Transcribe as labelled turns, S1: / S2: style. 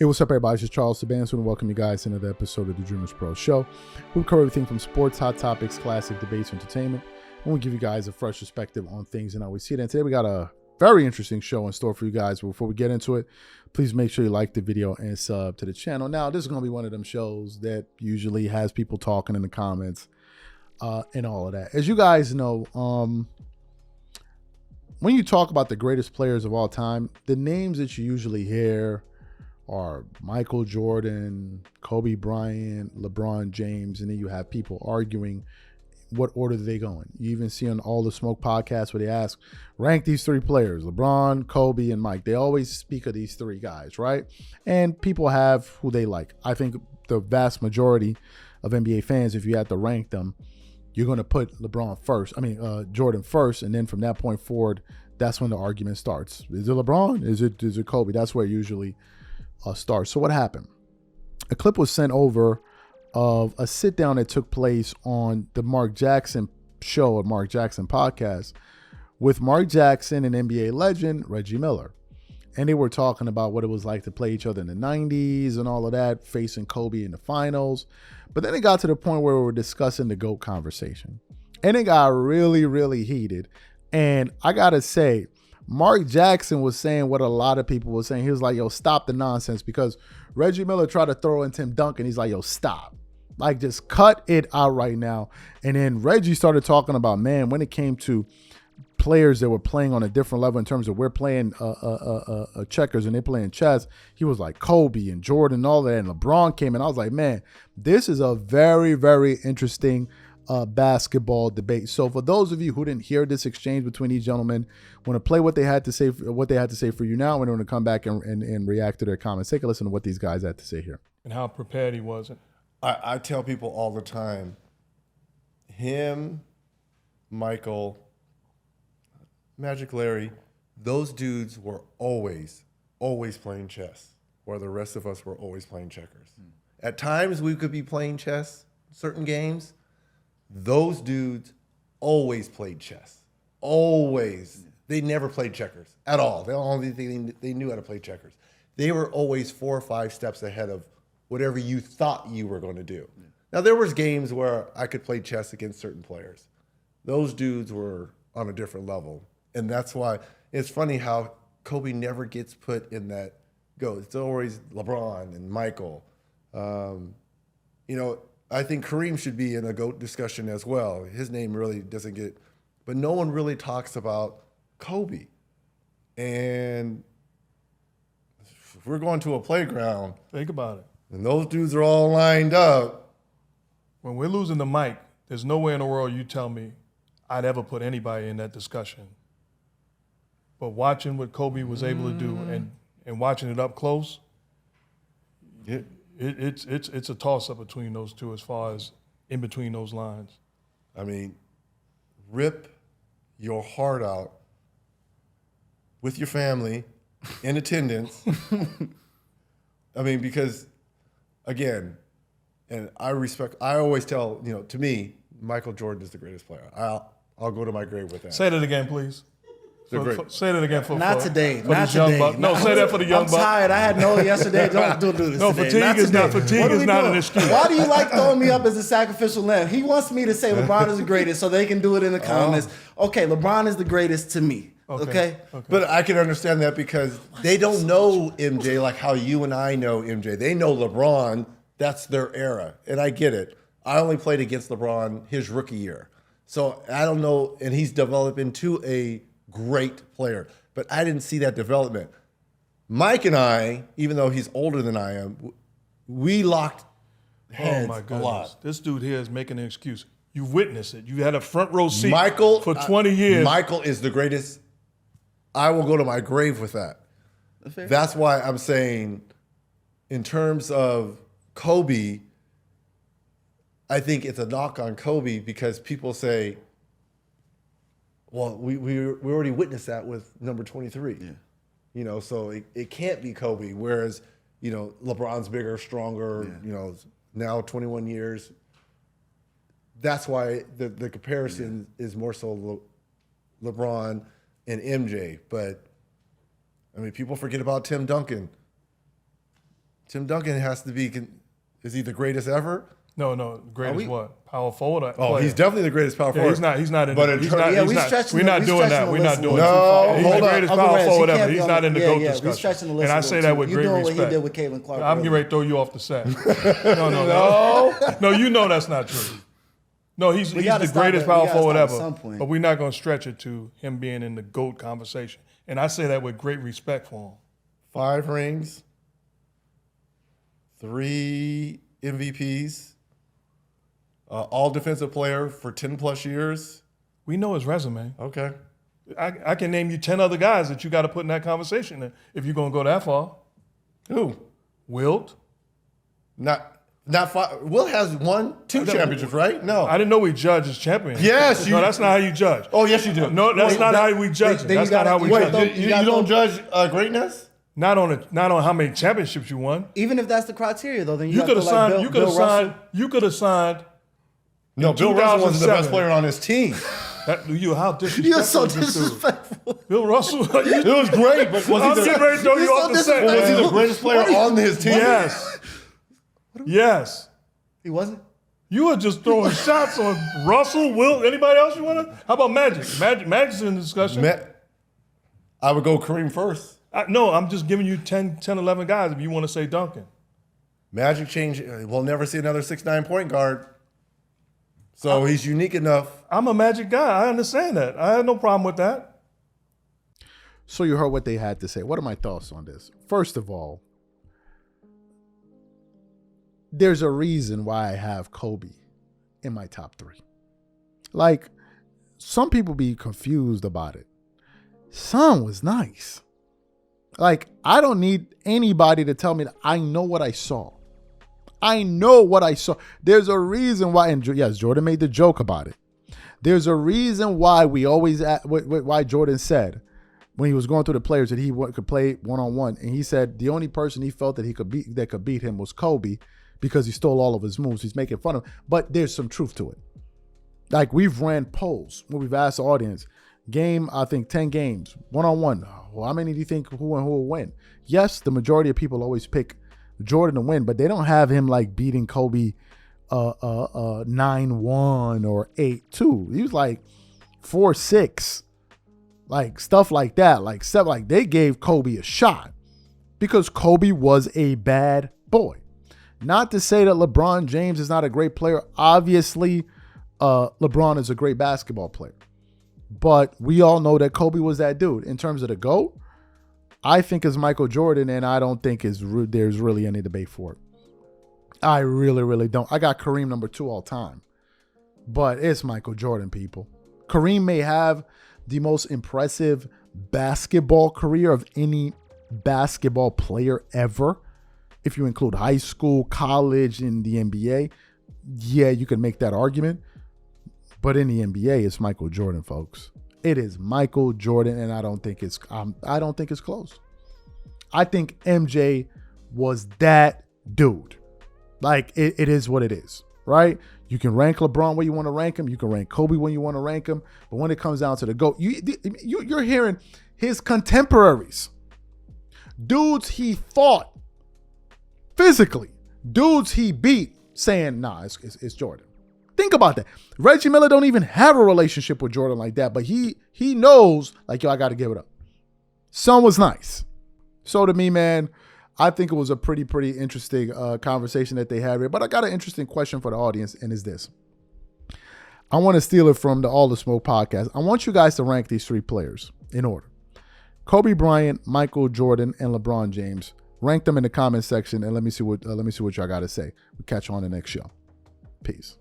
S1: Hey, what's up, everybody? It's just Charles Sabanson, and welcome you guys to another episode of the DREAMERSPRO show. We cover everything from sports, hot topics, classic debates, entertainment, and we give you guys a fresh perspective on things and how we see it. And today we got a very interesting show in store for you guys. But before we get into it, please make sure you like the video and sub to the channel. Now, this is going to be one of them shows that usually has people talking in the comments and all of that. As you guys know, when you talk about the greatest players of all time, the names that you usually hear are Michael Jordan, Kobe Bryant, LeBron James, and then you have people arguing what order they go in. You even see on all the Smoke podcasts where they ask, rank these three players, LeBron, Kobe, and Mike. They always speak of these three guys, right? And people have who they like. I think the vast majority of NBA fans, if you had to rank them, you're going to put Jordan first, and then from that point forward, that's when the argument starts. Is it LeBron? Is it Kobe? That's where it usually starts. So what happened? A clip was sent over of a sit down that took place on the Mark Jackson show, or Mark Jackson podcast, with Mark Jackson and NBA legend Reggie Miller. And they were talking about what it was like to play each other in the 90s and all of that, facing Kobe in the finals. But then it got to the point where we were discussing the GOAT conversation. And it got really, really heated. And I got to say, Mark Jackson was saying what a lot of people were saying. He was like, yo, stop the nonsense, because Reggie Miller tried to throw in Tim Duncan. He's like, yo, stop. Like, just cut it out right now. And then Reggie started talking about, man, when it came to players that were playing on a different level in terms of we're playing checkers and they're playing chess, he was like Kobe and Jordan and all that. And LeBron came in. I was like, man, this is a very, very interesting basketball debate. So for those of you who didn't hear this exchange between these gentlemen, want to play what they had to say for you now, and we're going to come back and react to their comments. Take a listen to what these guys had to say here.
S2: And how prepared he wasn't.
S3: I tell people all the time, him, Michael, Magic Larry, those dudes were always playing chess, while the rest of us were always playing checkers. At times we could be playing chess, certain games. Those dudes always played chess. Always. They never played checkers at all. The only thing they knew how to play checkers. They were always 4 or 5 steps ahead of whatever you thought you were going to do. Yeah. Now, there was games where I could play chess against certain players. Those dudes were on a different level. And that's why it's funny how Kobe never gets put in that go. It's always LeBron and Michael. I think Kareem should be in a GOAT discussion as well. His name really doesn't get, but no one really talks about Kobe. And if we're going to a playground,
S2: think about it,
S3: and those dudes are all lined up.
S2: When we're losing the mic, there's no way in the world you tell me I'd ever put anybody in that discussion. But watching what Kobe was able to do and watching it up close, It's a toss-up between those two as far as in between those lines.
S3: I mean, rip your heart out with your family in attendance. I mean, because, again, and I always tell, to me, Michael Jordan is the greatest player. I'll go to my grave with that.
S2: Say that again, please. Say that again for
S4: not today.
S2: For
S4: not
S2: this young
S4: today.
S2: buck. No, say that for the young
S4: I'm
S2: buck.
S4: tired. I had no yesterday. Don't do this.
S2: No,
S4: today.
S2: fatigue is not an excuse.
S4: Why do you like throwing me up as a sacrificial lamb? He wants me to say LeBron is the greatest, so they can do it in the comments. Okay, LeBron is the greatest to me. Okay.
S3: But I can understand that because they don't know MJ like how you and I know MJ. They know LeBron. That's their era, and I get it. I only played against LeBron his rookie year, so I don't know. And he's developed into a great player. But I didn't see that development. Mike and I, even though he's older than I am, we locked heads a lot.
S2: This dude here is making an excuse. You witnessed it. You had a front row seat for 20
S3: Michael
S2: years.
S3: Michael is the greatest. I will go to my grave with that. That's why I'm saying, in terms of Kobe, I think it's a knock on Kobe because people say, well, we already witnessed that with number 23. Yeah. So it can't be Kobe. Whereas, LeBron's bigger, stronger, now 21 years. That's why the comparison is more so LeBron and MJ. But, I mean, people forget about Tim Duncan. Tim Duncan has to be. Is he the greatest ever?
S2: No. Greatest what? Power forward?
S3: Oh, he's definitely the greatest power forward.
S2: He's not in
S3: But
S2: the,
S3: in
S2: he's
S3: terms-
S2: not,
S4: Yeah,
S2: he's
S4: we
S2: not,
S4: stretching
S2: we're
S4: the-
S2: not
S4: we
S2: doing
S4: stretching
S2: that.
S4: the
S2: We're
S4: list
S2: not
S4: a
S2: doing
S4: little
S2: that.
S3: too
S2: He's
S3: far.
S2: the
S3: Hold on.
S2: greatest
S4: Uncle
S2: power
S4: Rez,
S2: forward
S4: he
S2: ever.
S4: can't
S2: He's
S4: be
S2: not
S4: on-
S2: in the
S4: yeah,
S2: GOAT
S4: yeah, we
S2: discussion.
S4: stretching the list
S2: And
S4: a
S2: I
S4: little
S2: say that
S4: too.
S2: with
S4: You
S2: great
S4: doing what he
S2: respect.
S4: did with Caitlin Clark
S2: I'm getting
S4: earlier.
S2: ready to throw you off the set. No, you know that's not true. No, he's the
S4: gotta stop
S2: greatest
S4: it. We
S2: power
S4: gotta
S2: forward
S4: stop at
S2: ever.
S4: some point.
S2: But we're not going to stretch it to him being in the GOAT conversation. And I say that with great respect for him.
S3: 5 rings, 3 MVPs, all defensive player for 10 plus years.
S2: We know his resume.
S3: Okay.
S2: I can name you 10 other guys that you got to put in that conversation if you're going to go that far.
S3: Who?
S2: Wilt.
S3: Not 5. Will has won 2 championships, right? No.
S2: I didn't know we judge as champions.
S3: Yes,
S2: No,
S3: you-
S2: that's not how you judge.
S3: Oh, yes, you do.
S2: No, that's
S4: Wait,
S2: not
S4: that-
S2: how we judge it.
S4: then you
S2: That's not
S4: gotta-
S2: how we
S4: wait,
S2: judge
S4: though-
S2: it.
S3: You
S4: got
S3: don't
S4: those-
S3: judge greatness?
S2: Not on how many championships you won.
S4: Even if that's the criteria, though, then you
S2: You
S4: have
S2: could
S4: to
S2: have
S4: like
S2: signed.
S4: Bill,
S2: You could
S4: Bill
S2: have
S4: Russell.
S2: signed. You could have signed.
S3: No, Bill Russell wasn't the
S2: 2007.
S3: best player on his team.
S2: How disrespectful
S4: You're so
S2: is this dude?
S4: disrespectful.
S2: Bill Russell.
S3: It was great, but was
S2: I'm
S3: he
S2: getting
S3: the,
S2: ready to throw you
S4: You're
S2: off
S4: so
S2: the set.
S3: was he
S2: man.
S3: the greatest player on his team?
S2: Yes. Yes.
S4: He wasn't.
S2: You were just throwing shots on Russell, Wilt, anybody else you want to? How about Magic? Magic's in the discussion.
S3: I would go Kareem first.
S2: No, I'm just giving you 10, 11 guys if you want to say Duncan.
S3: Magic change. We'll never see another 6'9" point guard. So he's unique enough.
S2: I'm a Magic guy. I understand that. I have no problem with that.
S1: So you heard what they had to say. What are my thoughts on this? First of all, there's a reason why I have Kobe in my top 3. Like, some people be confused about it. Son was nice. Like, I don't need anybody to tell me that I know what I saw. I know what I saw. There's a reason why, and yes, Jordan made the joke about it. There's a reason why we always, why Jordan said when he was going through the players that he could play one-on-one, and he said the only person he felt that he could beat, that could beat him was Kobe because he stole all of his moves. He's making fun of him, but there's some truth to it. Like, we've ran polls where we've asked the audience, I think 10 games, one-on-one. Well, how many do you think who will win? Yes, the majority of people always pick Jordan to win, but they don't have him like beating Kobe 9-1 or 8-2. He was like 4-6, like stuff like that. Like 7, like they gave Kobe a shot because Kobe was a bad boy. Not to say that LeBron James is not a great player. Obviously, LeBron is a great basketball player. But we all know that Kobe was that dude. In terms of the GOAT, I think it's Michael Jordan, and I don't think there's really any debate for it. I really, really don't. I got Kareem number 2 all time. But it's Michael Jordan, people. Kareem may have the most impressive basketball career of any basketball player ever. If you include high school, college, and the NBA, yeah, you can make that argument. But in the NBA, it's Michael Jordan, folks. It is Michael Jordan, and I don't think it's close. I think MJ was that dude. Like, it is what it is, right? You can rank LeBron where you want to rank him. You can rank Kobe when you want to rank him. But when it comes down to the GOAT, you're hearing his contemporaries, dudes he fought physically, dudes he beat, saying, nah, it's Jordan. Think about that. Reggie Miller don't even have a relationship with Jordan like that, but he knows, like, yo, I got to give it up. Son was nice. So to me, man, I think it was a pretty interesting conversation that they had here. But I got an interesting question for the audience, and it's this. I want to steal it from the All the Smoke podcast. I want you guys to rank these 3 players in order. Kobe Bryant, Michael Jordan, and LeBron James. Rank them in the comment section, and let me see what y'all got to say. We'll catch you on the next show. Peace.